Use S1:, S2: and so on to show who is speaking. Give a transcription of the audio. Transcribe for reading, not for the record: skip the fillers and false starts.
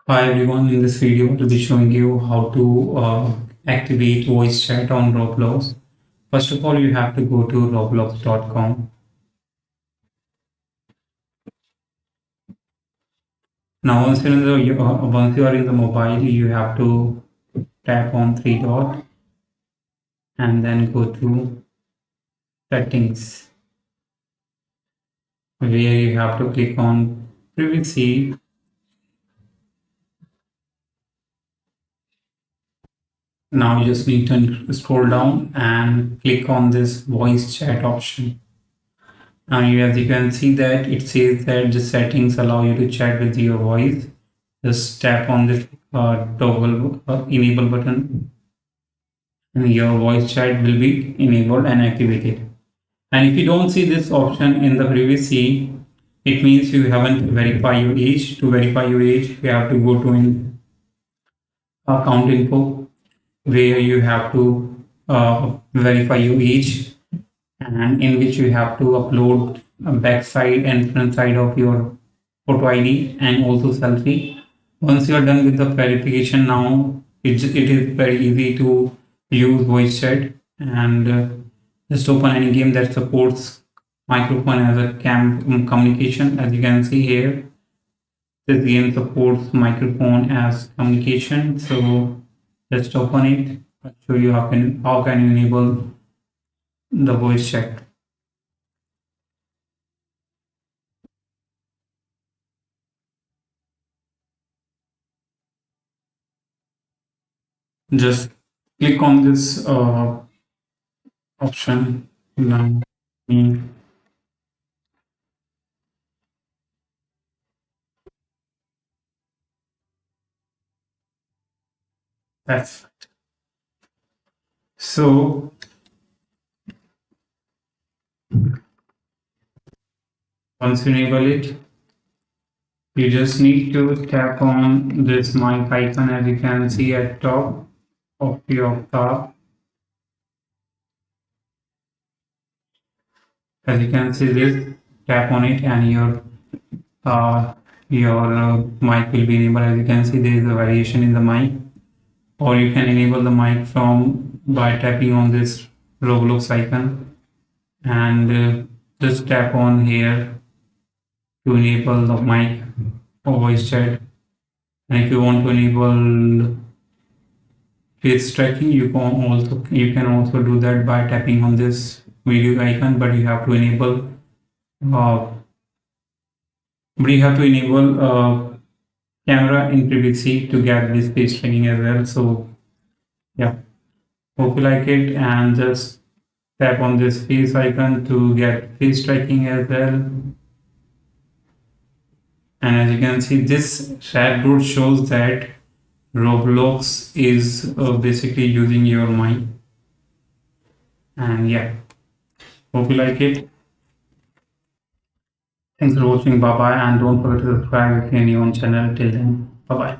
S1: Hi everyone, in this video I will be showing you how to activate voice chat on Roblox. First of all, you have to go to roblox.com. Now once you are in the mobile, you have to tap on three dot and then go to settings, where you have to click on privacy. Now you just need to scroll down and click on this voice chat option. Now as you can see that it says that the settings allow you to chat with your voice. Just tap on this toggle enable button and your voice chat will be enabled and activated. And if you don't see this option in the privacy, it means you haven't verified your age. To verify your age, you have to go to account info, where you have to verify your age, and in which you have to upload a back side and front side of your photo ID and also selfie. Once you are done with the verification, now it is very easy to use voice chat and just open any game that supports microphone as a cam communication. As you can see here, this game supports microphone as communication. So just open it. I'll show you how can you enable the voice chat. Just click on this option. Now, that's so. Once you enable it, you just need to tap on this mic icon, as you can see at top of your tab. As you can see this, tap on it and uh, your mic will be enabled. As you can see, there is a variation in the mic, or you can enable the mic from by tapping on this Roblox icon and just tap on here to enable the mic or voice chat. And if you want to enable face tracking, you can also do that by tapping on this video icon, but you have to enable uh, camera in privacy to get this face tracking as well. So yeah, hope you like it, and just tap on this face icon to get face tracking as well. And as you can see, this chatbot shows that Roblox is basically using your mic. And yeah, hope you like it. Thanks for watching. Bye bye, and don't forget to subscribe if you're new on channel. Till then, bye bye.